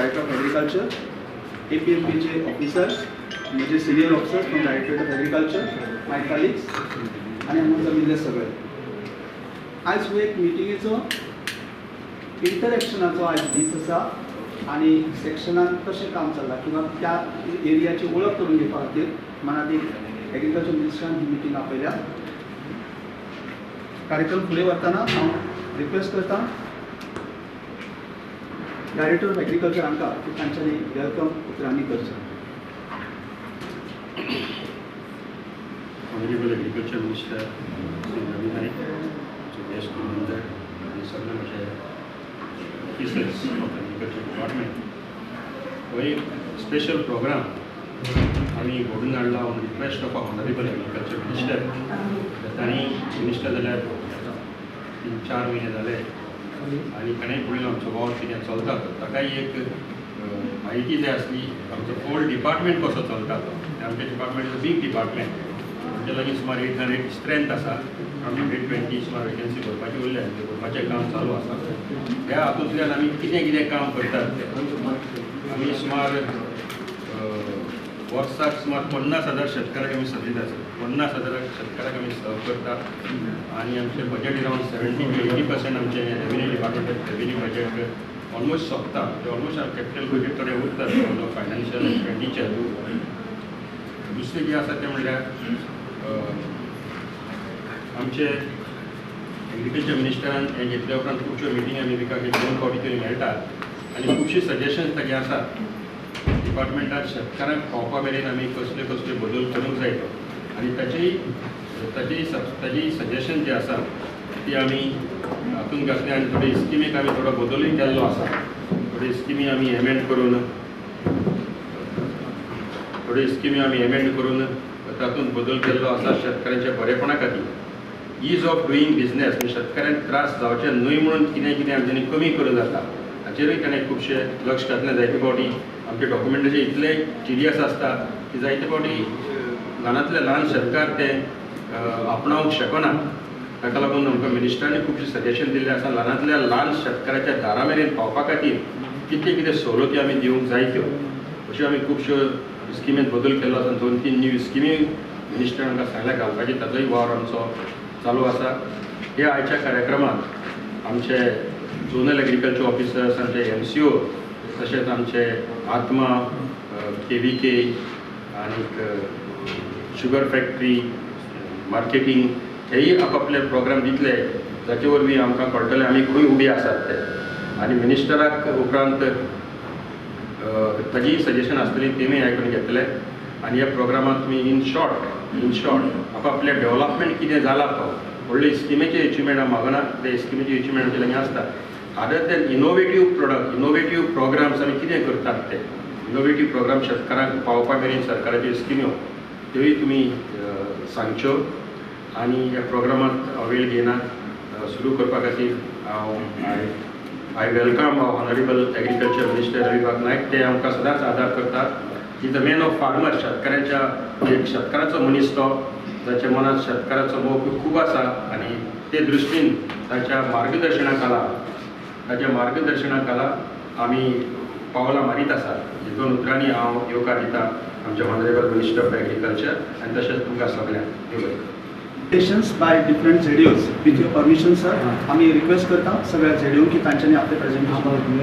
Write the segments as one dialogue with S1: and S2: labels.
S1: Director of Agriculture, APMPJ officers, म्हणजे senior officers from Directorate of Agriculture, my colleagues, आणि आम्हाला जमिल्ले सगळे. आज हो एक मिटिंगेचो इंटरॅक्शनाचो आज दीस आसा आणि सेक्शनान कशें काम चल्लां किंवा त्या एरियाची ओळख करून घेवपा खातीर मनात एक एग्रीकल्चर मिनिस्टरान ही मिटींग आपयल्या. कार्यक्रम फुडें वरतना हांव रिक्वेस्ट करता डायरेक्टर ऑफ एग्रीकल्चर हांकां की तांच्यांनी वेलकम उतरांनी करचें.
S2: Honorable Agriculture Minister Sri Ravi Naik, Suresh Kumar, and सगळे माझे officers of the Agriculture Department. हो एक स्पेशल प्रोग्राम आम्ही घडून हाडला on request of Honorable Agriculture Minister. तांणी मिनिस्टर जाल्यार 3-4 महिने जाले आणि ताणें पळयलो आमचो वावर कितें चलता तो. ताकाय एक म्हायती जाय आसली आमचो होल डिपार्टमेंट कसो चलता तो. आमचें department is a big department. आमचे लागीं सुमार 800 स्ट्रेंथ आसा. आमी 120 सुमार वेकन्सी भरपाची उरल्या आनी भरपाचें काम चालू आसा. ह्या हातूंतल्यान आमी कितें कितें काम करतात तें आमी सुमार वर्साक सुमार 50,000 शेतकाराक आमी सर्वीस आसा. 50,000 शेतकाराक आमी सर्व करतात आणि आमचे बजेट अरावंड 70 to 80% आमचे revenue department revenue budget almost सोंपता. ऑलमोस्ट कॅपिटल बजेट थोडे उरतात फायनान्शियल एक्सपेंडिचर. दुसरें जें आसा तें म्हणल्यार आमचे एग्रीकल्चर मिनिस्टरान हें घेतल्या उपरांत खुबश्यो मिटींग आमी विकाक 2 फावटी तरी मेळटात आनी खुबशी सजेशन्स ताजे आसात. डिपार्टमेंटात शेतकारांक पावपा मेरेन आमी कसले कसले बदल करूंक जाय आनी ताजी सजेशन जे आसा ती आमी हातूंत घातली आनी थोडी स्किमीक आमी थोडो बदलूय केल्लो आसा. थोडी स्किमी आमी एमेंड करून तातूंत बदल केल्लो आसा शेतकारांच्या बरेपणा खातीर. ईज ऑफ डुईंग बिजनेस म्हणजे शेतकाऱ्यांक त्रास जावचे न्हय म्हणून कितें कितें आमच्यांनी कमी करूं जाता हाचेरूय ताणें खुबशे लक्ष घातलें. जायते फावटी आमचे डॉक्युमेंटाचे इतले सिरियस आसता की जायते फावटी ल्हानांतले ल्हान शेतकार ते आपणावंक शकना. ताका लागून आमकां मिनिस्टरांनी खुबशे सजेशन दिल्लें आसा ल्हानांतल्या ल्हान शेतकाराच्या दारा मेरेन पावपा खातीर कितें कितें सवलती आमी दिवंक जाय त्यो अश्यो आमी खुबश्यो स्किमींत बदल केल्लो आसा. 2-3 न्यू स्किमी मिनिस्टरान आमकां सांगल्या घालपाची ताजोय वावर आमचो चालू आसा. ह्या आयच्या कार्यक्रमांत आमचे झोनल एग्रीकल्चर ऑफिसर्स आमचे MCO तशेंच आमचे आत्मा KVK आनीक शुगर फॅक्टरी मार्केटींग हेय आपापले प्रोग्राम दितले जाचे वरवीं आमकां कळटलें आमी खंय उबी आसात ते. आनी मिनिस्टराक उपरांत ताजी सजेशन आसतली तेमी आयकून घेतले आनी ह्या प्रोग्रामांत तुमी इन शॉर्ट आपापले डेव्हलपमेंट कितें जाला तो व्हडले स्किमीचे अचिवमेंट हांव मागना. ते स्किमीचे अचिवमेंट आमचे लागीं आसता. अदर दॅन इनोवेटीव प्रोग्राम्स आमी कितें करतात ते इनोवेटीव प्रोग्राम शेतकारांक पावपा मेरेन सरकाराच्यो स्किम्यो त्योय तुमी सांगच्यो आनी ह्या प्रोग्रामांत वेळ घेनात सुरू करपा खातीर I welcome honourable agriculture minister Ravi Naik. ते आमकां सदांच आदार करतात. Is the man of farmer. शेतकारांच्या एक शेतकाराचो मनीस तो जाच्या मनात शेतकाराचो मोग खूब आसा आनी ते दृश्टीन ताच्या मार्गदर्शना खाला आमी पावलां मारीत आसा. हे 2 उतरांनी हांव येवकार दिता आमच्या ऑनरेबल मिनिस्टर ऑफ एग्रीकल्चर आनी तशेंच तुमकां सगळ्यांक
S1: Presentations by different ZDOs. With your permission, sir, आम्ही रिक्वेस्ट करता सगळ्या ZDO की तांच्यांनी आपले प्रेझेंटेशन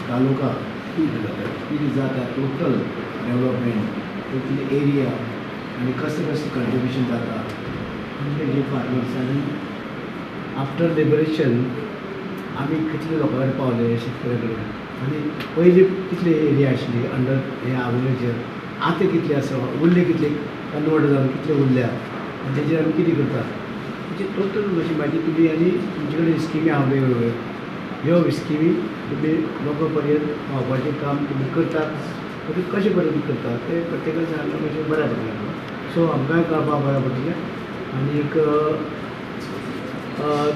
S3: तालुका कितें जाता टोटल डेव्हलपमेंट टोटल एरिया आनी कसं कंट्रिब्युशन जाता म्हणजे फार्मर्स आनी आफ्टर लिबरेशन आमी कितले लोकां कडेन पावले शेतकऱ्या कडेन आनी पयलीं कितले एरिया आशिल्ली अंडर हे आवरेजर आतां कितले आसा उरले कितले कन्वर्ट जावन कितले उरल्या आनी तेजेर आमी कितें करता म्हणजे टोटल अशी म्हायती तुमी आनी तुमचे कडेन स्किमी आहा वेगवेगळ्यो ह्यो स्किमी तुमी लोकां पर्यंत पावपाचें काम तुमी करतात कशें पद्दतीन करतात ते प्रत्येकान सांगलें मातशें बऱ्या पडटलें. सो आमकांय कळपाक बऱ्या पडटलें आनीक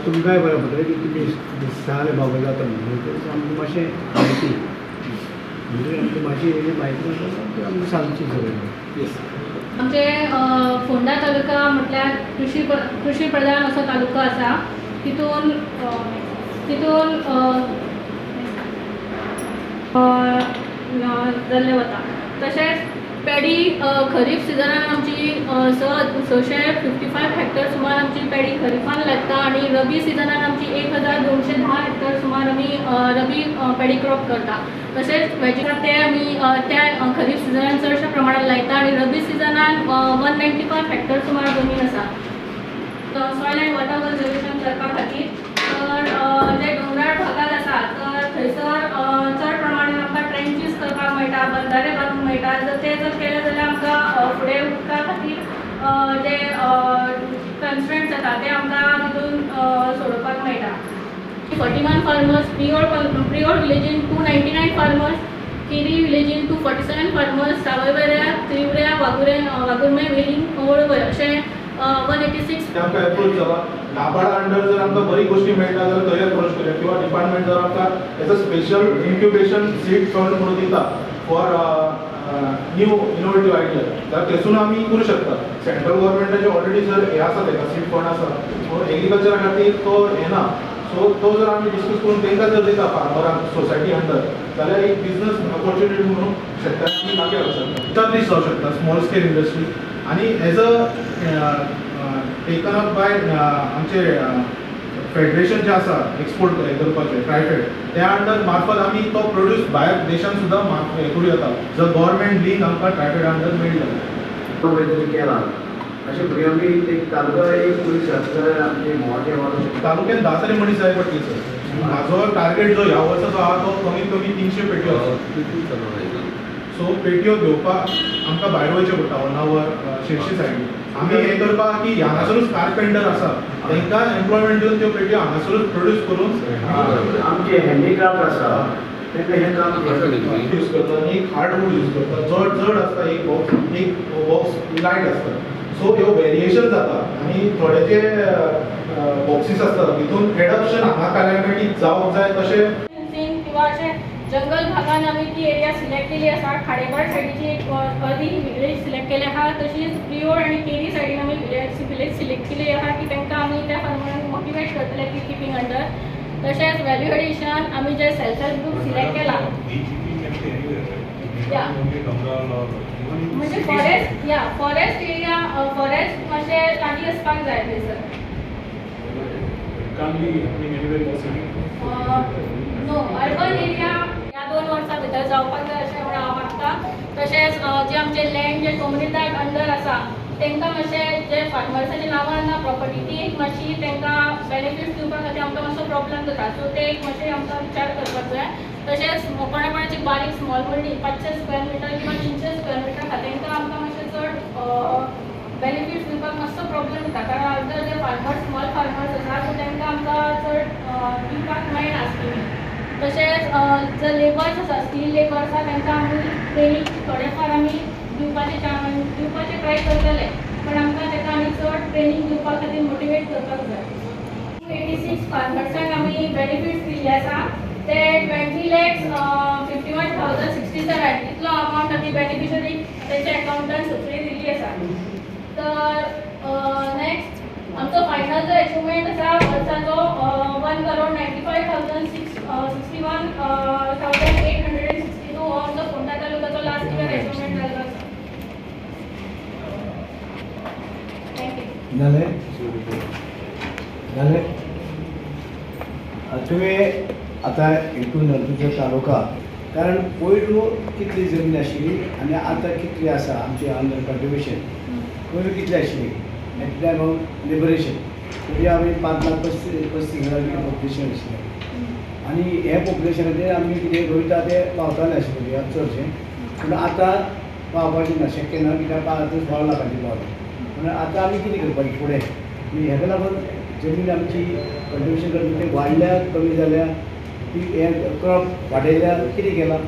S3: तुमकांय बऱ्या पडटलें की तुमी सांगलें बाबा जाता म्हणून आमकां मातशें म्हायती म्हणजे आमकां म्हायती नासता आमकां सांगची सगळें. येस
S4: आमचे फोंडा तालुका म्हटल्यार कृषी प्रधान असो तालुको आसा. तितून जाल्ले वता. तशेंच पॅडी खरीप सिजनान आमची 655 हेक्टर सुमार आमची पॅडी खरीपान लागता आणि रबी सिजनान आमची 1210 हेक्टर सुमार आमी रबी पॅडी क्रॉप करता. तशेंच वेजिटेबल ते आमी त्या खरीप सिजनान चडशा प्रमाणात लायता आणि रबी सिजनान 195 हेक्टर सुमार जमीन आसा. सॉयल अँड वॉटर कन्जर्वेशन करपा खातीर तर जे डोंगराळ भागात आसा तर थंयसर चड प्रमाणान आमकां ट्रेंचीस करपाक मेळटा, बंधारे बांदूंक मेळटा. जर केले जाल्यार आमकां फुडें उदका खातीर जे कन्स्ट्रेंट्स जाता ते आमकां तितून सोडोवपाक मेळटा. 41 फार्मर्स, प्रिओड विलेजीन 299 फार्मर्स, केरी विलेजीन 247 फार्मर्स, सावयवेऱ्या, त्रिवऱ्या, वागुर्मे, वेलिंग, ओळवय अशे 186
S5: ते आमकां एप्रोच जाला. नाबार्ड अंडर जर आमकां बरी गोष्टी मेळटा जाल्यार थंय एप्रोच करूया किंवा डिपार्टमेंट जर आमकां as a special incubation seed fund म्हणून दिता फॉर न्यू इनोवेटीव आयडिया जाल्यार थंयसून आमी करूं शकता. सेंट्रल गव्हर्मेंटाचे ऑलरेडी जर हे आसा तेका सीड फंड आसा पूण एग्रीकल्चरा खातीर तो हे ना. सो तो जर आमी डिस्कस करून तांकां जर दिता फार्मरांक सोसायटी अंडर जाल्यार एक बिझनस ऑपॉर्च्युनिटी म्हणून शेतकारांनी लागीं हाडूंक शकता. एस्टाब्लीश जावंक शकता स्मॉल स्केल इंडस्ट्री आणि as a taken up by आमचे फेडरेशन जे आसा एक्सपोर्ट करपाचे ट्रायफेड त्या अंडर मार्फत आमी तो प्रोड्यूस भायर देशांत सुद्दां हे करूं येता. जर गव्हर्मेंट लिंक आमकां ट्रायफेड अंडर मेळटा
S3: केला अशें भुरगीं आमी एक तालुका एक पुलीस जाल्यार आमचे मोवाचे वाडो
S5: तालुक्यात 10 तरी मनीस जाय पडटली सर. म्हाजो टार्गेट जो ह्या वर्साचो आहा तो कमीत कमी 300 पेट्यो आसा. सो पेट्यो घेवपाक आमकां भायर वयचें पडटा 1 आवर शिरशी सायडीन. आमी हें करपाक की हांगासरूच कारपेंटर आसा तांकां एम्प्लॉयमेंट दिवन त्यो पेट्यो हांगासरूच प्रोड्यूस करून
S3: आमचे हँडीक्राफ्ट आसा तांकां हें काम
S5: यूज करता आनी एक हार्डवूड यूज करता. जड आसता एक बॉक्स लायट आसता. सो ह्यो वेरिएशन जाता आनी थोडे जे बॉक्सीस आसता तितून एडॉप्शन हांगा कॅलेमिटी जावंक जाय तशें
S4: किंवा अशे जंगल भागान आमी ती एरिया सिलेक्ट केली आसा. खाडेपार सायडीची एक अर्दी विलेज सिलेक्ट केली आहा. तशीच प्रिओड आनी केरी सायडीन आमी विलेज सिलेक्ट केली आहा की तांकां आमी त्या फार्मरांक मोटिवेट करतले की कीपिंग अंडर. तशेंच व्हॅल्यू एडिशन आमी जे सेल्फ हेल्प ग्रुप सिलेक्ट केला म्हणजे फॉरेस्ट एरिया फॉरेस्ट मातशें लागीं आसपाक जाय थंयसर. नो अर्बन एरिया ह्या 2 वर्सां भितर जावपाक जाय अशें म्हणून हांव मागता. तशेंच जे आमचे लँड जे कम्युनिटाक अंडर आसा तांकां मातशें जे फार्मर्साच्या नांवार ना प्रॉपर्टी ती एक मातशी तांकां बेनिफिट्स दिवपा खातीर आमकां मातसो प्रॉब्लेम जाता. सो ते एक मातशें आमकां विचार करपाक जाय. तशेंच कोणाची बारीक स्मॉल बिल्डींग 500 स्क्वेअर मिटर किंवा 300 स्क्वेअर मिटर आसा तांकां आमकां मातशें चड बेनिफिट्स दिवपाक मातसो प्रॉब्लेम जाता. कारण आमकां जे फार्मर्स स्मॉल फार्मर्स आसा सो तांकां आमकां चड दिवपाक मेळना स्किमी. तशेंच जे लेबर्स आसा स्कील लेबर्स आसा तांकां आमी ट्रेनींग थोडेफार आमी दिवपाचे ट्राय करतले पण आमकां ताका आनी चड ट्रेनींग दिवपा खातीर मोटिवेट करपाक जाय. 86 फार्मर्सांक आमी बेनिफिट्स दिल्ले आसा. ते 20,51,067 इतलो अमावंट आमी बेनिफिशरी तेचे अकाउंटान सबसिडी दिल्ली आसा. तर नेक्स्ट आमचो फायनल जो अचिवमेंट आसा वर्साचो 1,95,661,862 हो आमचो फोंडा तालुक्याचो लास्ट इयर अचिवमेंट जाल्लो आसा.
S3: जालें तुवें आतां हितून तुजो तालुका कारण पयलू कितली जमीन आशिल्ली आनी आतां कितली आसा आमची अंडर कल्टिवेशन पयलू कितली आशिल्ली at the time of liberation पयलीं आमी 5,35,000 पॉप्युलेशन आशिल्लें आनी हे पॉप्युलेशनाचेर आमी कितें रोयता तें पावतालें आशिल्लें चडशें पूण आतां पावपाचें ना शक्य ना कित्याक आतां 12 लाखांची पावता पूण आतां आमी कितें करपाचें फुडें हेका लागून जमीन आमची कल्टिवेशन करता तें वाडल्या कमी जाल्या ती हे क्रॉप वाडयल्या कितें केलां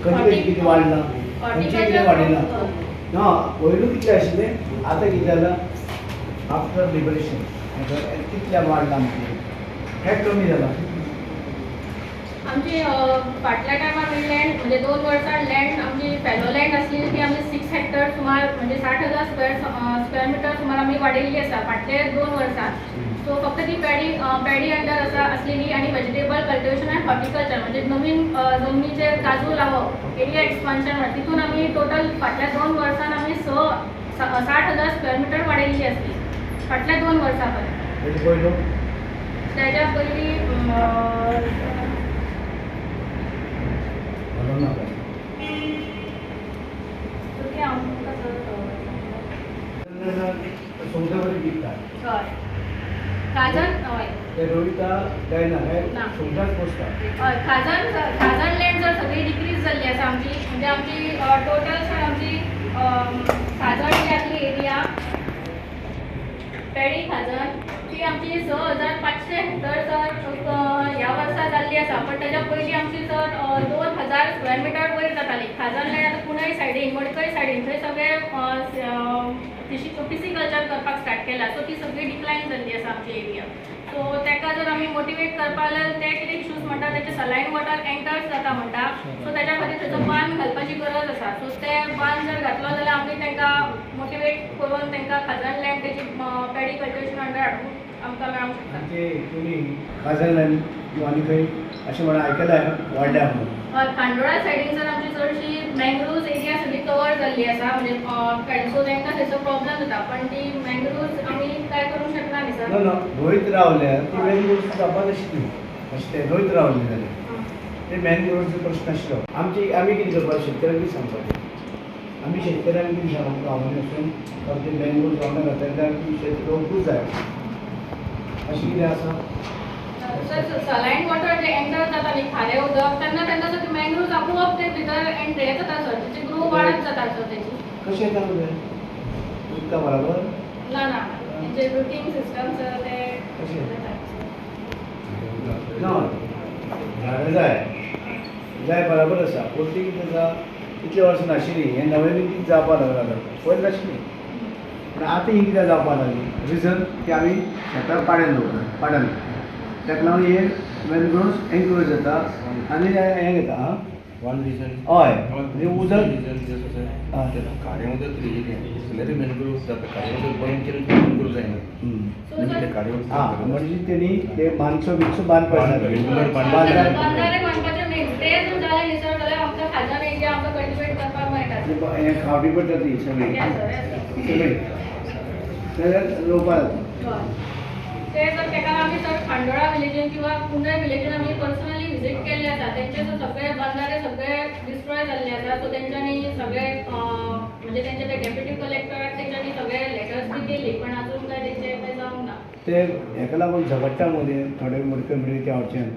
S3: खंयचे कितें वाडलां खंयचे कितें वाडयलां ना पयलू कितलें आशिल्लें आतां कितें जालां आफ्टर लिबरेशन कितल्या वाडलां आमचें हें कमी जालां.
S4: आमची फाटल्या टायमार लँड म्हणजे 2 वर्सां लँड आमची फॅलो लँड आसली ती आमी 6 हेक्टर सुमार म्हणजे 60,000 स्क्वेअर मिटर सुमार आमी वाडयल्ली आसा फाटले 2 वर्सां. सो फक्त ती पॅडी अंडर आसलेली आणि व्हेजिटेबल कल्टिवेशन अँड हॉर्टिकल्चर म्हणजे नवीन जमनीचेर काजू एरिया एक्सपान्शन तितून आमी टोटल फाटल्या 2 वर्सान आमी 60,000 स्क्वेअर मिटर वाडयल्ली आसली फाटल्या 2 वर्सां पर्यंत.
S3: तेजे पयलो
S4: त्याच्या पयलीं
S3: म्हणून नाका
S4: तुमी आमकां
S3: सुंगटां बरी विकता
S4: हय खाजन हय
S3: ते रोयता काय ना हे
S4: ना.
S3: सुंगटांच पोसता.
S4: हय खाजन लँड जर सगळी डिक्रीज जाल्ली आसा आमची म्हणजे आमची टोटल सर आमची खाजन जी आसली एरिया पेडी खाजन ती आमची 6,500 हेक्टर सर ह्या वर्सा जाल्ली आसा पण त्याच्या पयलीं आमची सर 2,000 स्क्वेअर मिटर वयर जाताली खाजन लँड आतां कुणय सायडीन मडकय सायडीन थंय सगळे पिसिकल्चर करपाक स्टार्ट केला सो ती सगळी डिक्लायन जाल्ली आसा आमची एरिया. सो ताका जर आमी मोटिवेट करपाक जाल्यार ते कितें इश्यूज म्हणटा तेचे सलायन वॉटर एंटर्स जाता म्हणटा सो त्याच्या खातीर थंयचो बांद घालपाची गरज आसा. सो ते बांद जर घातलो जाल्यार आमी तांकां मोटिवेट करून तांकां खाजन लँड तेजी पॅडी कल्टिवेशन अंडर हाडून आमकां मेळूंक शकता.
S3: आणि ते तुम्ही खाजन किंवा आनी खंय अशें म्हणून आयकलां वाडल्या म्हणून.
S4: खांडोळा सायडीन सर आमची चडशी मँग्रोव्ज एरिया सगळी कवर जाल्ली आसा म्हणजे सो तांकां थंयचो प्रॉब्लम जाता पण ती मँग्रोव्ज आमी काय करूंक शकना न्ही सर.
S3: ना रोयत रावल्यार ती मॅनग्रोव्ज जावपाक नाशिल्ली अशें ते रोयत रावले जाल्यार ते मॅनग्रोव्जचो प्रश्न नाशिल्लो. आमी कितें करपाक शेतकऱ्यांक कितें सांगपाचें आमी शेतकऱ्यांक कितें सांगूंक गांवांनी वचून ते मॅनग्रोव्ज वांगडा घातल्यार ती शेत रोवपूच जाय अशें कितें आसा.
S4: सलायन वॉटर जे एंटर जाता न्ही खारें उदक तेन्ना सर ती मँग्रोव्ज आपोआप ते भितर एंड हें जाता सर तेची ग्रो वाडत जाता सर तेची.
S3: कशें येता तें उदका बराबर
S4: ना ना तेचे रुटीन सिस्टम सर ते
S3: कशें
S4: जाता.
S3: ना झाडां जाय बराबर आसा पूण ती कितें जाता इतले वर्सां नाशिल्ली हें नव्यान कितें जावपाक लागलें पयलीं नाशिल्ली पूण आतां ही कित्याक जावपाक लागली रिजन की आमी शेताक पाड्यान दवरता पाड्यान ताका लागून हे मॅनग्रोव्ज एनक्रोच जाता आनी हें घेता आं
S2: वन रिजन
S3: हय म्हणजे उदक
S2: खारें उदक जाल्यार मॅनग्रोव्ह जाता खारें उदक बंद केलें की मॅनग्रोव्ह जायना म्हणजे ते खारें उदक
S3: आं म्हणजे तेणी ते मानसो बिनसो बांद पडटा
S2: रेग्युलर
S4: बांदारे बांदपाचें मेन ते जर जालें न्ही सर जाल्यार आमकां खाजन एरिया आमकां कल्टिवेट करपाक मेळटा.
S3: हें खावटी पडटा ती सगळी
S4: Yes, sir, yes, sir.
S3: सगळी जाल्यार रोवपा जाता.
S4: ते जर ताका आमी सर खांडोळा विलेजीन किंवा कुंडय विलेजीन आमी पर्सनली विजीट केल्ले आसा तेंचे जर सगळे बंधारे सगळे डिस्ट्रॉय जाल्ले आसा सो तेंच्यांनी सगळे म्हणजे तेंचे ते डेप्युटी कलेक्टराक तेंच्यांनी सगळे लेटर्स बी केली पण अजून काय तेंचे काय जावंक ना.
S3: ते हेका लागून झगडटा मदीं थोडे मडके मडके त्या वटेच्यान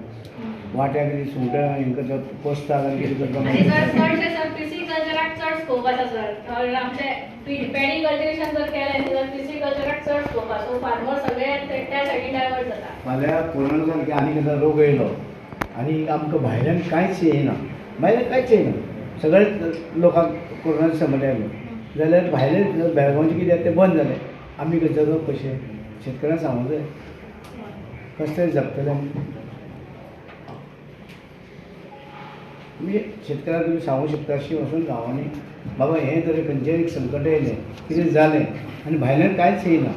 S3: वाट्याक कितें सुंगटां हेंका पोसतात आनी कितें करता
S4: आणि सर चडशे सर पिसिकल्चराक चड स्कोप आसा सर आमचे पेडी कल्टिवेशन जर केलें न्ही जाल्यार पिसिकल्चराक चड स्कोप आसा सो फार्मर सगळे त्या सायडीन डायवर्ट जाता.
S3: फाल्यां कोरोना जालो की आनी खंयचा रोग येयलो आनी आमकां भायल्यान कांयच येयना भायल्यान कांयच येयना सगळे लोकांक कोरोनाची समस्या आयलो जाल्यार भायले बेळगांवचे कितें तें बंद जालें आमी जगप कशें शेतकऱ्यांक सांगूंक जाय कशें तरी जगतले म्हणजे शेतकऱ्यांक तुमी सांगूंक शकता अशी वचून गांवांनी बाबा हें तरी खंयचें एक संकट येयलें कितें जालें आनी भायल्यान कांयच येयना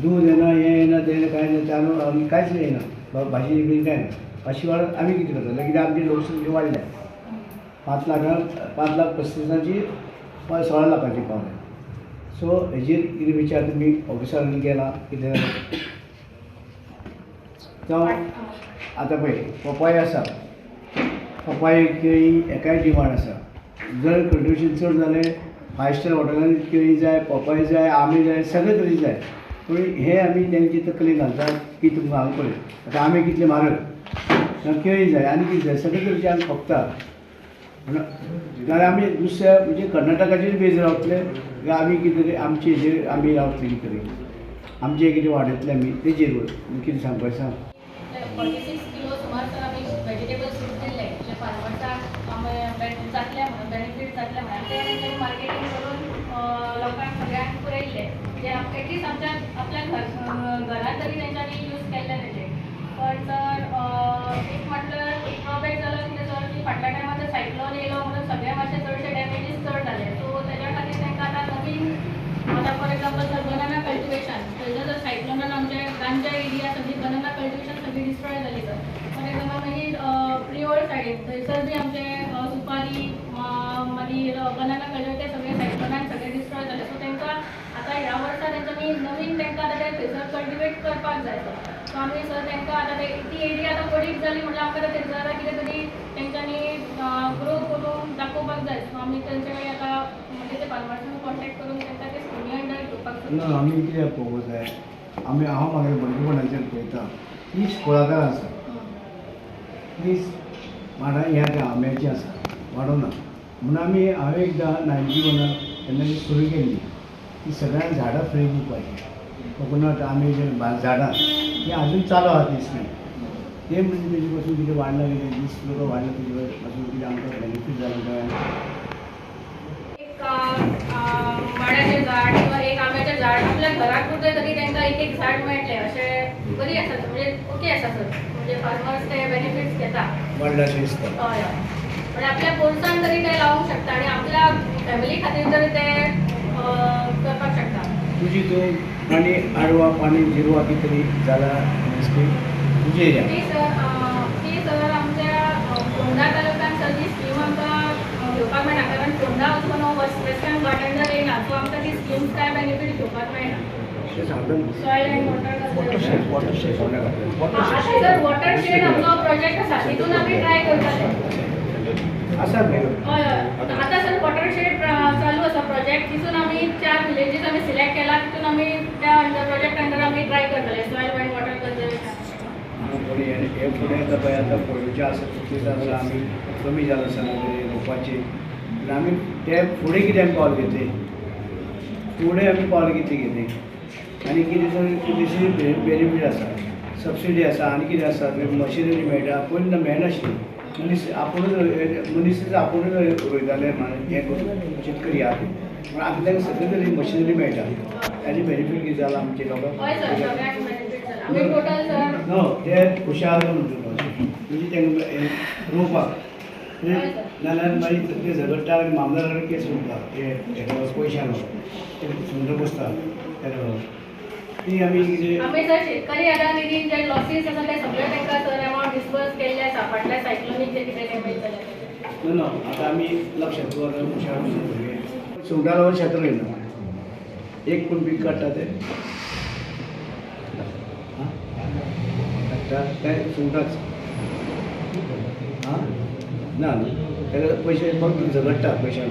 S3: दूद येना हें येना तें कांय ना तांदूळ आमी कांयच येयना बाबा भाजी बी कांय ना अशी वेळार आमी कितें करतले कित्याक आमची लोकसंख्या वाडल्या 5,35,000ची 16 लाखांची पावल्या सो हेजेर कितें विचार तुमी ऑफिसरांनी केला कितें जावं आतां पळय पपाय आसा पपाय केळी एकाय डिमांड आसा जर कल्टिवेशन चड जालें 5 स्टार हॉटेलांनी केळी जाय पपाय जाय आंबे जाय सगळे तरी जाय पूण हे आमी तेंची तकली घालतात की तुमकां हांगा पळय आतां आंबे कितले म्हारग केळी जाय आनी कितें जाय सगळे तरेचे आमी खपतात जाल्यार आमी दुसऱ्या म्हणजे कर्नाटकाचेर बेज रावतले काय आमी कितें तरी आमचे हेजेर आमी रावतले कितें तरी आमचें कितें वाडयतले आमी तेजेर कितें सांगपाचें सांग.
S4: 46 किलो सुमार तर आमी वेजिटेबल्स दिल्ले जे फार्मर्साक जातले म्हणून बेनिफीट जातले म्हणून ते तेंच्यांनी मार्केटींग करून लोकांक सगळ्यांक पुरयल्ले जे एटलीस्ट आमच्या आपल्या घरांत तरी तेंच्यांनी यूज केल्ले तेजे पण सर एक म्हटल्यार एक ड्रॉबॅक जालो कितें सर की फाटल्या टायमार जर सायक्लोन येयलो म्हणून सगळे मातशे चडशे डॅमेजीस चड जाले सो तेज्या खातीर तांकां आतां नवीन आतां for example sir banana cultivation थंयसर जर सायक्लोनान आमच्या गांजा एरिया सगळी बनाना कल्टिवेशन सगळी डिस्ट्रॉय जाली सर फॉर एक्झाम्पल मागीर प्रिओल्ड सायडीन साईड थंयसर बी आमचे सुपारी मागीर बनाना कलर ते सगळे सायक्लोनान सगळे डिस्ट्रॉय जाले. सो तांकां आतां ह्या वर्सा तेंच्यांनी नवीन तांकां आतां ते थंयसर कल्टिवेट करपाक जाय. सो आमी सर तांकां आतां ती एरिया आतां पडीक जाली म्हणल्यार आमकां आतां थंयसर आतां कितें तरी तेंच्यांनी ग्रो करून दाखोवपाक जाय. सो आमी तेंचे कडेन आतां म्हणजे ते फार्मर्सान कॉन्टेक्ट करून तांकां ते स्किमी अंडर घेवपाक
S3: ना आमी कितें पळोवंक जाय हांव म्हागे भुरगेपणाचेर पळयता तीच कुळागर आसा तीच माडा हें आंब्याची आसा वाडोना म्हणून हांवें एकदां 91 तेन्ना ती सुरू केल्ली ती सगळ्यांक झाडां फ्री दिवपाची कोकोनट आंब्याचे झाडां ती आजून चालू आहा ती स्कीम ते म्हणजे तेजे पासून कितें वाडलां कितें 20 लोक वाडलां तेजे पासून कितें आमकां बेनिफीट जालें काय
S4: माडाचें झाड किंवा एक आंब्याचें झाड आपल्या घराक पुरतें तरी तांकां एक झाड मेळटलें अशें बरी आसा म्हणजे ओके आसा सर म्हणजे फार्मर्स ते बेनिफिट्स घेता
S3: वाडला अशें दिसता.
S4: हय हय म्हणजे आपल्या पोरसान तरी ते लावूंक शकता आनी आपल्या फॅमिली खातीर तरी ते करपाक शकता.
S3: तुजी तूं पाणी आडवा पाणी जिरवा कितें तरी जाला स्कीम तुजे एरिया
S4: ती सर आमच्या फोंडा तालुक्यात सर ती स्कीम आमकां घेवपाक मेळना कारण फोंडा वचून वेस्टर्न घाट अंडर येयना सो आमकां ती स्कीम्स कांय बेनिफीट घेवपाक मेळना. Soil end water sir watershed आमचो प्रोजेक्ट आसा तितून आमी ट्राय करताले.
S3: आसा
S4: हय हय आतां सर वॉटरशेड चालू आसा प्रोजेक्ट तितून आमी 4 विलेजीस आमी सिलेक्ट केला तितून आमी त्या प्रोजेक्ट अंडर आमी ट्राय करतले सॉयल एंड वॉटर कन्जर्वेशन.
S3: हे फुडें येता पळय आतां पयलींचे आसा चुकीचे आसा आमी कमी जालां आसा रोवपाची आमी ते फुडें कितें आमी पावल घेतली फुडें आमी पावल कितें घेतली आनी कितें बेनिफीट आसा सबसिडी आसा आनी कितें आसा मशिनरी मेळटा पयलीं मेळनाशिल्ली मनीस आपुणूच रोयताले हें करून शेतकरी आहा पूण आतां तांकां सगळे तरी मशिनरी मेळटा आनी बेनिफीट कितें जालां आमचे लोकांक
S4: हय सर सगळ्यांक बेनिफीट जाला आमी टोटल सर
S3: नो ते खुशाल म्हणटा म्हणजे तांकां रोवपाक नाल्यार मागीर ते झगडटा आनी मामदाराक केस उरता हे पयशांक सुंदर बसता ती आमी कितें
S4: आमी सर शेतकरी निधीन जे लॉसीस आसा ते सगळे तांकां सर अमावंट डिस्बर्स केल्ले आसा फाटल्या सायक्लोनीक जे कितें डॅमेज जालें
S3: नो आतां आमी लक्षात दवरता हुशार भुरगे सुंगटां लागून शेत रोयना एक पूण पीक काडटा ते काडटा ते सुंगटांच हां ना तेका पयशे फक्त झगडटा पयशां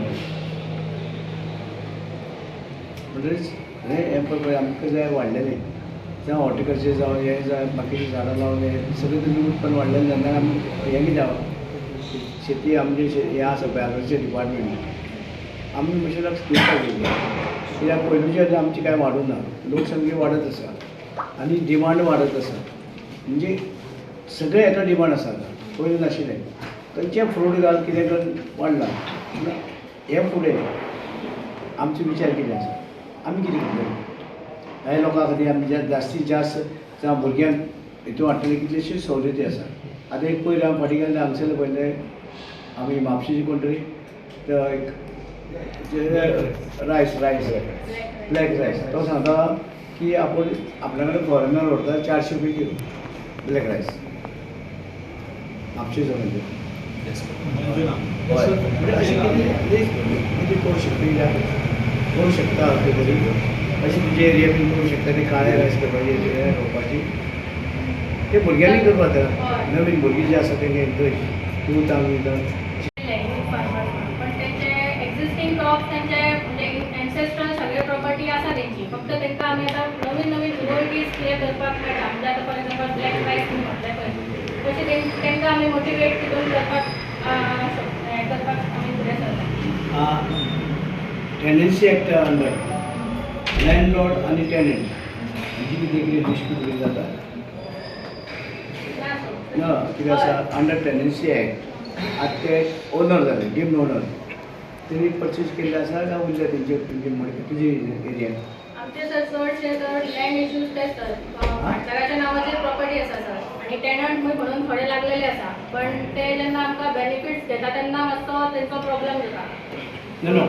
S3: म्हणटरीच हें पळय आमकां जाय वाडलेलें जावं हॉर्टिकल्चर जावं हें जावं बाकीचीं झाडां लावन हें सगळें तुमी उत्पन्न वाडलेलें तेन्ना आमी हें कितें जावं शेती आमचे हें आसा पळय एग्रीकल्चर डिपार्टमेंट आमी मातशें लक्ष दिवपाक जाय कित्याक पयलींचे आमची कांय वाडूंक ना लोकसंख्या वाडत आसा आनी डिमांड वाडत आसा म्हणजे सगळे हेका डिमांड आसा पयलीं नाशिल्लें खंयचें फ्रूट घाल कितें कर वाडलां हे फुडें आमचो विचार कितें आसा आमी कितें करतले ह्या लोकां खातीर आमी जास्तीत जास्त जावं भुरग्यांक हितून हाडटले कितलेशीच सवलती आसा आतां एक पयर हांव फाटीं गेल्ले हांगसर पयलें आमी म्हापशेची कोण तरी रायस ब्लॅक रायस तो सांगता की आपूण आपल्या कडेन फॉरेनर व्हरता 400 रुपया किलो ब्लॅक रायस म्हापशेचो म्हणजे म्हणजे अशें कितें करूं शकता खंय तरी अशें तुजे एरिया बी करूं शकता ते काळे रायस करपाची रोवपाची ते भुरग्यांनी करपाक नवीन भुरगीं जे आसा तेंगे तूं तांदूळ
S4: पण तेंचे एक्झिस्टींग क्रॉप तेंचे म्हणजे एन्सेस्ट्रल सगळे प्रॉपर्टी आसा तेंची फक्त तांकां आमी आतां नवीन इनोवेटीव्ह क्रिएट करपाक मेळटा म्हणजे आतां फॉर एक्झाम्पल ब्लॅक रायस तुमी म्हटलें पळय तशें तांकां आमी मोटिवेट तितून करपाक हें करपाक आमी फुडें सरता.
S3: टेनन्सी एक्ट अंडर लँडलॉर्ड आनी टेनंट जी कितें डिस्प्यूट कितें जाता ना कितें आसा अंडर टेनन्सी एक्ट आतां ते ओनर जाले डीम्ड ओनर तेणी परचेज केल्ले आसा काय उरल्या तेंचे तुजे एरियाक
S4: आमचे सर चडशे सर लँड इश्यूज ते सर भाटकाराच्या नांवाचेर प्रॉपर्टी आसा सर आनी टेनंट म्हणून थोडे लागलेले आसा पण ते जेन्ना आमकां बेनिफिट्स घेता तेन्ना मातसो तेंचो प्रॉब्लेम जाता.
S3: नो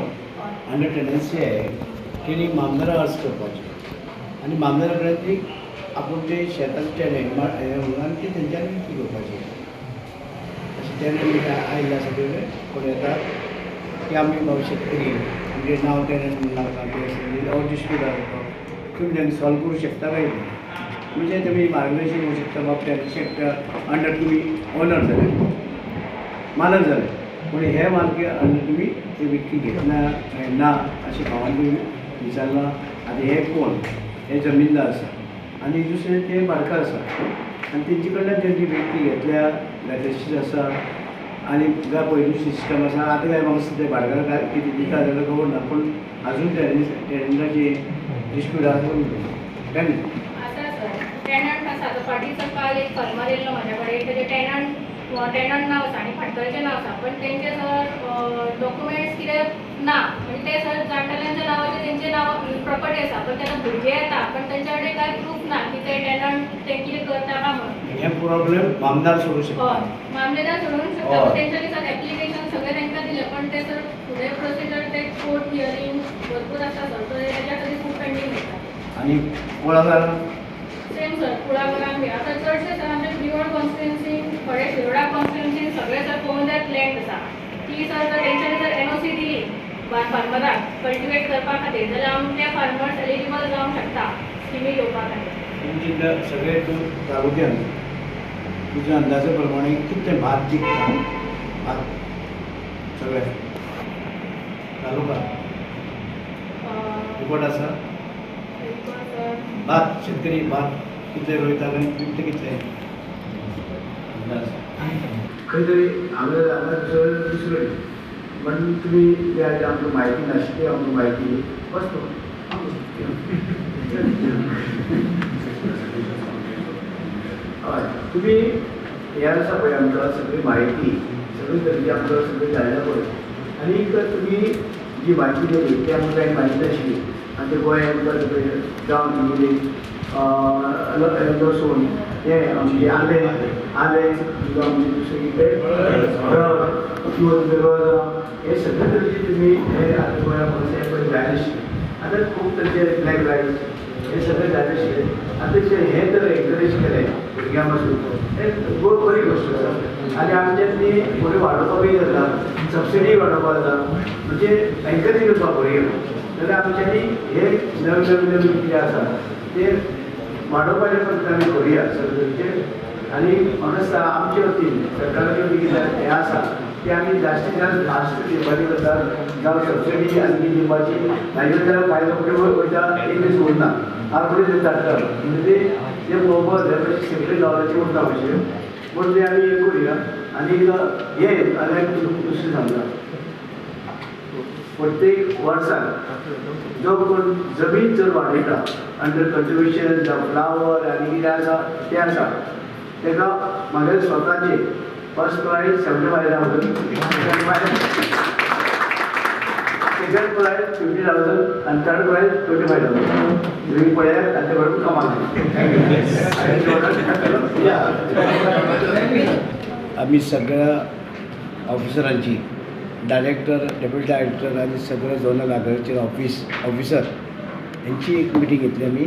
S3: अंडर टेनन्सी एक्ट तेणी मामदारा अर्ज करपाचें आनी मामदारा कडेन ती आपूण ते शेताचे टेनंट म्हणून ती तेंच्यांनी ती घेवपाची अशें टॅनंट आयिल्ले आसा ते कोण येता की आमी बाबा शेतकरी म्हणजे नांव टॅनंट नाका डिस्प्यूट आसा तुम्ही तांकां सॉल्व करूं शकता काय म्हणजे तुमी मार्गदर्शन करूं शकता बाबा टॅनंट अंडर तुमी ओनर जाले मालक जाले पूण हे मालकी अंडर तुमी ते विकती घेतला ना अशें भावान तुमी विचारलां आतां हे कोण हे जमीनदार आसा आनी दुसरे ते भाटकार आसा आनी तेंचे कडल्यान तेंची विकती घेतल्या लेटेस्ट आसा आनी काय पयलीं सिस्टम आसा आतां काय म्हाका ते भाटकाराक काय कितें दिता जाल्यार खबर ना पूण आजून टॅनंटाची डिस्प्यूट आसा काय न्ही
S4: आता सर टॅनंट आसा तो फाटीं काल एक फर्मर येयल्लो म्हाज्या कडेन तेजे टॅनंट नांव आसा आनी फाटकरचें नांव आसा पण तेंचे सर डॉक्युमेंट्स कितें ना म्हणजे ते सर जाण्टेल्यांच्या नांवाचेर तेंचे नांव प्रॉपर्टी आसा पण तेन्ना भुरगे येता पण तेंच्या कडेन कांय प्रूफ ना की ते टॅनंट ते कितें करता काय म्हणून
S3: हे प्रॉब्लेम मामदार सोडूं शकता
S4: हय मामलेदार सोडूंक शकता पण तेंच्यांनी सर एप्लिकेशन सगळें तांकां दिलें पण ते सर फुडें प्रोसिजर ते कोर्ट हियरींग भरपूर आसा सर सो तेच्या खातीर खूब पेंडींग आसा
S3: आनी कुळागर
S4: सेम सर कुळागरांक बी आतां चडशे सर आमच्या प्रिवड कॉन्स्टिट्युन्सीन थोडे शिरोडा कॉन्स्टिट्युन्सीन सगळे सर पळोवंक लँड आसा ती सर जर तेंच्यांनी जर एनओसी दिली फार्मराक कल्टिवेट करपा खातीर जाल्यार आमी ते फार्मर्स एलिजिबल जावंक शकता स्किमी घेवपा खातीर
S3: तुमचे सगळे तूं तालुक्यान तुज्या अंदाजा प्रमाणे कितले भात पिकता भात सगळे तालुका रिपोर्ट आसा भात शेतकरी भात कितले रोयता आनी पिकता कितले अंदाज खंय तरी हांगा दुसरे पण तुम्ही जे आमकां म्हायती नाशिल्ली आमकां म्हायती बसतो हय तुमी हे आसा पळय आमकां सगळी म्हायती सगळी तरेची आमकां सगळी धाडल्या पळय आनी तुमी जी म्हायती दिली ती आमकां कांय म्हायती नाशिल्ली आनी ते गोंयांत जावन तुमी लसूण हे आमचे आलें किंवा आमचे दुसरे किंवा तुमचे रोजां हे सगळे तरेचे तुमी हे आतां गोंया पळय जाय नाशिल्ले आतां खूब तरेचे ब्लॅक रायस हे सगळे जाय नाशिल्ले आतां हे तर एनकरेज केलें भुरग्यां पासून हे बरी गोश्ट आसा आनी आमचे ती बरी वाडोवपाकूय जाता सबसिडी वाडोवपाक जाता म्हणजे एनकरेज करपाक भुरग्यांक जाल्यार आमच्यांनी हे नवीन कितें आसा ते वाडोवपाचे पद्दत आमी करुया सगळेचे आनी म्हाका दिसता आमचे वतीन सरकाराचे वतीन कितें हें आसा की आमी जास्तीत जास्त फास्ट दिवपाची करतात जावं सबसिडी आनी दिवपाची नाजाल्यार जाल्यार फायदो फुडें वयता एक दीस उरना हांव फुडें धाडटा म्हणजे ते पळोवपाक जाय तशें सेपरेट जावपाचें उरता मातशें पूण तें आमी हें करुया आनी हें जाल्यार दुसरें सांगता प्रत्येक वर्साक जो कोण जमीन जर वाडयता अंडर कल्टिवेशन जावं फ्लावर आनी कितें आसा तें आसा ताका म्हागे स्वताचे फर्स्ट प्रायज 75,000 सेकंड प्रायज 50,000 आनी थर्ड प्रायज 25,000 तुम्ही पळयात आनी ते बरोबर आमी सगळ्या ऑफिसरांची डायरेक्टर डेप्युटी डायरेक्टर आनी सगळे झोनल आग्रिकल्चर ऑफिसर यांची एक मिटींग घेतली आमी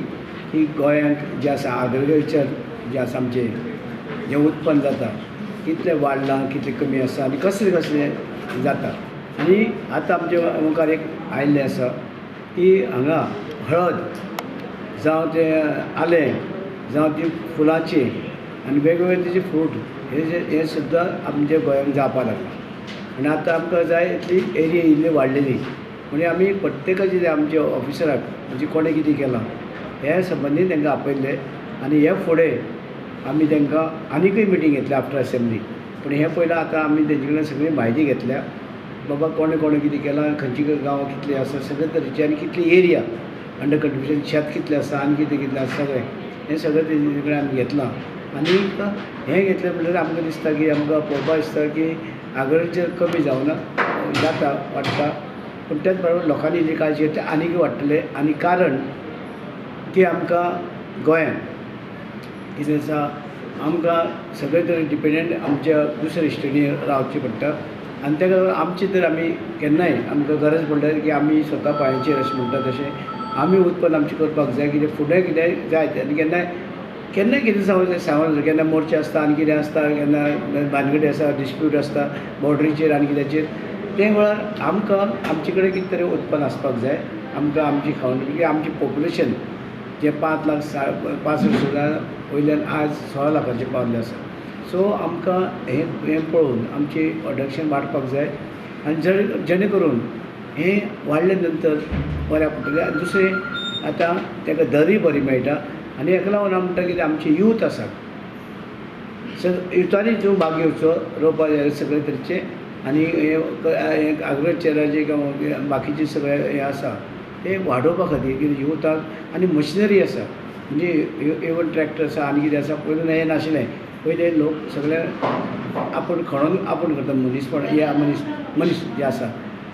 S3: की गोंयांत जे आसा आग्रिकल्चर जे आसा आमचे जे उत्पन्न जाता कितलें वाडलां कितलें कमी आसा आनी कसलें कसलें जाता आनी आतां आमचे मुखार एक आयिल्लें आसा की हांगा हळद जावं तें आलें जावं ती फुलांची आनी वेगवेगळे तेजे फ्रूट हे सुद्दां आमच्या गोंयांत जावपाक लागला आनी आतां आमकां जाय इतली एरिया इल्ली वाडलेली म्हणजे आमी प्रत्येकाचे जे आमचे ऑफिसराक म्हणजे कोणें कितें केलां हे संबंदीत तांकां आपयल्ले आनी हे फुडें आमी तांकां आनीकूय मिटींग घेतली आफ्टर असेंब्ली पूण हे पयलीं आतां आमी तेंचे कडल्यान सगळी म्हायती घेतल्या बाबा कोणें कोणें कितें केलां खंयची गांवां कितलीं आसा सगळे तरेची आनी कितली एरिया अंडर कल्टिवेशन शेत कितलें आसा आनी कितें आसा सगळें हें सगळें तेजे कडेन आमी घेतलां आनी हें घेतलें म्हणल्यार आमकां दिसता की आमकां पळोवपाक दिसता की आग्रिकल्चर कमी जावना जाता वाडटा पूण त्याच बरोबर लोकांनी जी काळजी घेतली आनीक वाडटले आनी कारण की आमकां गोंयांत कितें आसा आमकां सगळे तरेन डिपेंडंट आमच्या दुसऱ्या स्टेटींनी रावचें पडटा आनी तेका लागून आमची तर आमी केन्नाय आमकां गरज पडटा की आमी स्वता पांयाचेर अशें म्हणटा तशें आमी उत्पन्न आमचें करपाक जाय कितें फुडें कितेंय जाय आनी केन्नाय केन्ना कितें सांगून केन्ना मोर्चे आसता आनी कितें आसता केन्ना भानगडी आसा डिस्प्यूट आसता बॉर्डरीचेर आनी कित्याचेर ते वेळार आमकां आमचे कडेन कितें तरी उत्पन्न आसपाक जाय आमकां आमची खावण म्हणजे आमचें पॉप्युलेशन जे 5,65,000 वयल्यान आज 16 लाखाचेर पावल्लें आसा सो आमकां हें पळोवन आमची प्रोडक्शन वाडपाक जाय आनी जेणे करून हें वाडले नंतर बऱ्या पडटलें आनी दुसरें आतां ताका दरय बरी मेळटा आनी हेका लागून हांव म्हणटा कितें आमचे यूथ आसात युथांनी जो भाग घेवचो रोवपा जाय सगळे तरेचे आनी हे आग्रिकल्चराचे किंवा बाकीचे सगळे हे आसा ते वाडोवपा खातीर कितें युथाक आनी मशिनरी आसा म्हणजे इवन ट्रॅक्टर आसा आनी कितें आसा पयलीं हें नाशिल्लें पयले लोक सगळे आपूण खणून आपूण करता मनीसपण या मनीस जे आसा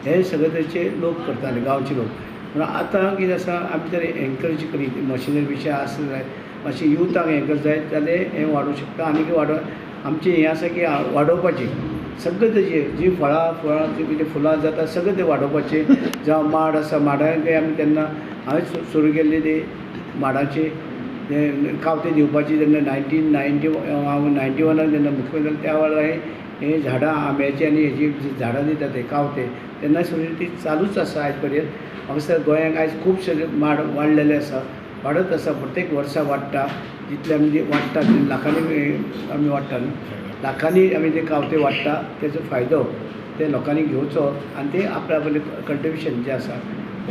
S3: हे सगळे तरेचे लोक करताले गांवचे लोक पूण आतां कितें आसा आमी जर एनकरेज करीत मशिनरी बी आसता जाय मातशें युथाक हें करता जाय जाल्यार हें वाडूंक शकता आनी आमचें हें आसा की वाडोवपाचें सगळें तेजें जीं फळां जीं कितें फुलां जाता सगळें तें वाडोवपाचें जावं माड आसा माडांकय आमी तेन्ना हांवें सुरू केल्लें ते माडाचे कावते दिवपाची जेन्ना 1991 जेन्ना मुख्यमंत्री जालो त्या वेळार हे झाडां आंब्याची आनी हेजी झाडां दिता ते कावते तेन्ना सुरू ती चालूच आसा आयज पर्यंत म्हाका दिसता गोंयांक आयज खुबशे माड वाडलेले आसा वाडत आसा प्रत्येक वर्सा वाडटा जितले आमी वाडटा लाखांनी आमी वाडटा न्हू लाखांनी आमी ते कावते वाडटा तेजो फायदो ते लोकांनी घेवचो आनी ते आपलें कंट्रिब्युशन जें आसा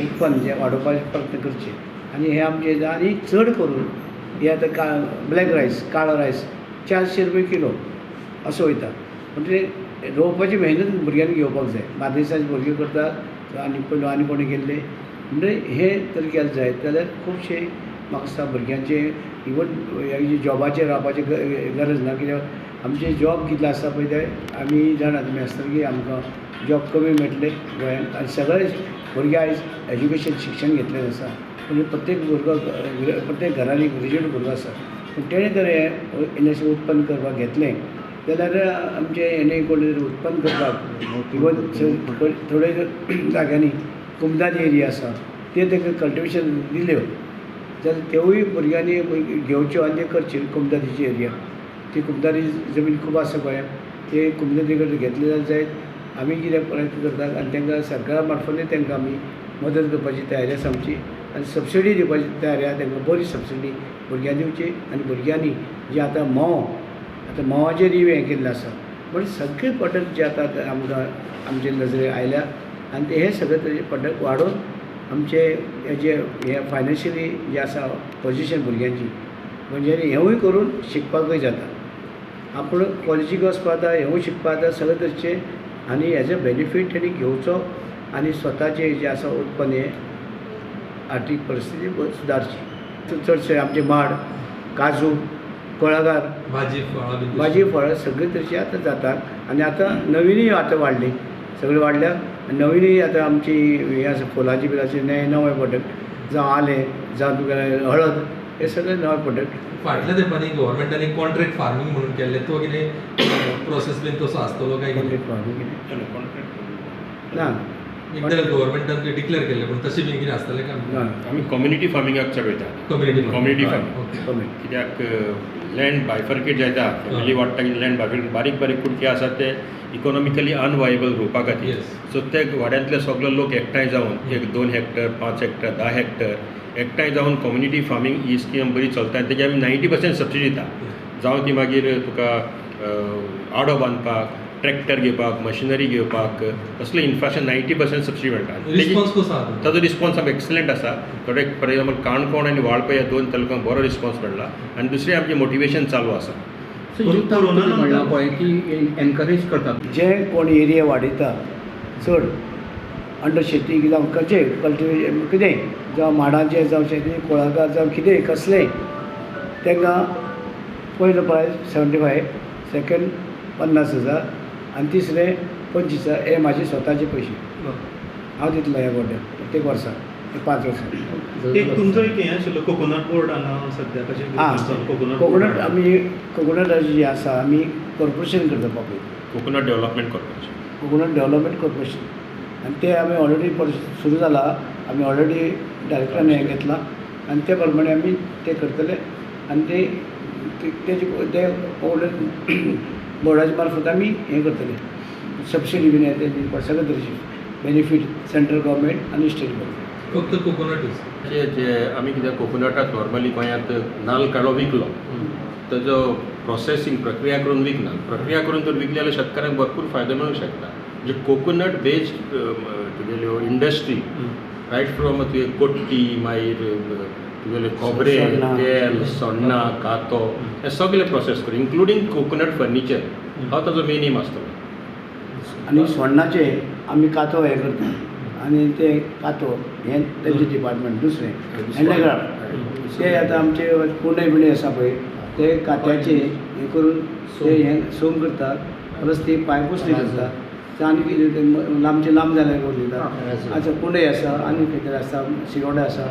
S3: उत्पन्न जें वाडोवपाचे प्रयत्न करचे आनी हे आमचे आनी चड करून हे आतां ब्लॅक रायस काळो रायस 400 रुपया किलो असो वयता म्हणजे रोवपाची मेहनत भुरग्यांनी घेवपाक जाय बार्देसाचे भुरगे करतात आनी पयलू आनी कोणी गेल्ले म्हणजे हे जर केलें जायत जाल्यार खुबशे म्हाका दिसता भुरग्यांचे इवन जॉबाचेर रावपाची गरज ना कित्याक आमचे जॉब कितले आसता पळय ते आमी जाणा तुमी आसतना की आमकां जॉब कमी मेळटले गोंयांत आनी सगळे भुरगे आयज एज्युकेशन शिक्षण घेतलेलें आसा म्हणजे प्रत्येक भुरगो प्रत्येक घरांनी ग्रेज्युएट भुरगो आसा पूण तेणें जर हें इल्लेशें उत्पन्न करपाक घेतलें जाल्यार आमचे हेणें कोण उत्पन्न करपाक इवन थोडे जाग्यांनी कुमदादी एरिया आसा ते ताका कल्टिवेशन दिल्यो जाल्यार त्योय भुरग्यांनी घेवच्यो आनी ते करच्यो कुमदादीची एरिया ती कुमदादी जमीन खूब आसा गोंयांत ते कुमदादी कडेन घेतले जायत आमी कितें प्रयत्न करतात आनी तांकां सरकारा मार्फतूय तांकां आमी मदत करपाची तयारी आसा आमची आनी सबसिडी दिवपाची तयारी आसा तांकां बरी सबसिडी भुरग्यांक दिवची आनी भुरग्यांनी जे आतां म्होवाचेर हें केल्लें आसा पण सगळे प्रॉडक्ट जे आतां आमकां आमचे नजरे आयल्या आनी ते हे सगळे तरेचे प्रॉडक्ट वाडोवन आमचे हेजे हे फायनान्शियली जे आसा पोजिशन भुरग्यांची म्हणजे हेंवूय करून शिकपाकूय जाता आपूण कॉलेजीक वचपा जाता हेंवूय शिकपा जाता सगळे तरेचे आनी हेजो बेनिफीट तेणी घेवचो आनी स्वताचे जे आसा उत्पन्न हें आर्थीक परिस्थिती सुदारची चडशे आमचे माड काजू कुळागर भाजी फळां सगळे तरेची आतां जातात आनी आतां नवीनय आतां वाडली सगळे वाडल्या नवीनय आतां आमची हें आसा फुलांची बिलाची नवे प्रोडक्ट जावं आलें जावं तुका हळद हे सगळे नवे प्रोडक्ट
S6: फाटल्या तेंपानी गव्हर्मेंटांनी कॉन्ट्रॅक्ट फार्मींग म्हणून केल्ले तो कितें प्रोसेस बीन तसो आसतलो काय
S3: कॉन्ट्रॅक्ट फार्मींग कितें ना
S6: एकदां गव्हर्मेंटान डिक्लेअर केल्ले पूण तशें बीन कितें आसतलें काय
S2: आमी कम्युनिटी फार्मिंगाक चलयता कम्युनिटी फार्मिंग कित्याक लँड बायफर्केट जाता फॅमिली वाडटा की लँड बारीक कुडके आसात ते इकॉनॉमिकली अनवायबल रोवपा खातीर सो ते वाड्यांतले सगळे लोक एकठांय जावन 1-2 हेक्टर 5 हेक्टर 10 हेक्टर एकठांय जावन कम्युनिटी फार्मींग ही स्कीम बरी चलता आनी तेजी आमी 90% सबसिडी दिता जावं ती मागीर तुका आडो बांदपाक ट्रॅक्टर घेवपाक मशिनरी घेवपाक असले इन्फ्रास्ट्रक्चर 90% सबसिडी मेळटा ताजो रिस्पॉन्स आमकां एक्सलंट आसा थोडे फॉर एग्जांपल काणकोण आनी वाळपय ह्या 2 तालुक्यांक बरो रिस्पॉन्स मेळ्ळा आनी दुसरें आमचें मोटिवेशन चालू आसा
S7: एनकरेज करतात
S3: जे कोण एरिया वाडयता चड अंडर शेती जावं खंयचें कल्टिवेशन कितेंय जावं माडाचें जावं शेती कुळागर जावं कितेंय कसलेंय तांकां पयलो प्रायस 75 सेकंड 50,000 आनी तिसरें 25,000 हे म्हाजे स्वताचे पयशे हांव दितलो ह्या गोड्याक प्रत्येक वर्सा 5 वर्सां
S8: एक तुमचो एक हें आशिल्लो कोकोनट बोर्ड हांगा सद्या कशें
S3: कोकोनट आमी कोकोनटाची जी आसा आमी कॉर्पोरेशन करता पळय
S2: coconut development corporation
S3: coconut development corporation आनी ते आमी ऑलरेडी सुरू जाला आमी ऑलरेडी डायरेक्टरान हें घेतलां आनी त्या प्रमाणे आमी ते करतले आनी ते ते बोर्डाच्या मार्फत आमी हें करतले सबसिडी बीन येते सगळे तरेची बेनिफीट सेंट्रल गव्हर्मेंट आनी स्टेट गव्हर्मेंट.
S6: फक्त कोकोनटूच.
S2: जे आमी कितें कोकोनटाक नॉर्मली गोंयांत नाल्ल काडो विकलो ताजो प्रोसेसींग प्रक्रिया करून विकना. प्रक्रिया करून जर विकले जाल्यार शेतकऱ्यांक भरपूर फायदो मेळूंक शकता. म्हणजे कोकोनट बेस्ड तुगेल्यो इंडस्ट्री रायट फ्रॉम तुगे कोट्टी मागीर तुगेले खोबरें तेल सोण्णां कातो हे सगळे प्रोसेस कर इन्क्लुडींग कोकोनट फर्निचर हो ताजो मेन एम आसतलो.
S3: आनी सोण्णाचे आमी कातो हें करता आनी ते कातो हें तेंचे डिपार्टमेंट दुसरें हँडीक्राफ्ट ते आतां आमचे कुंडे बिंडे आसा पळय ते कात्याचे हें करून ते हें सोम करतात प्लस ती पायपूस करतात आनी कितें लांबचे लांब जाल्यार करून दितात. आतां कुंडे आसा आनी कितें आसा शिरोडे आसा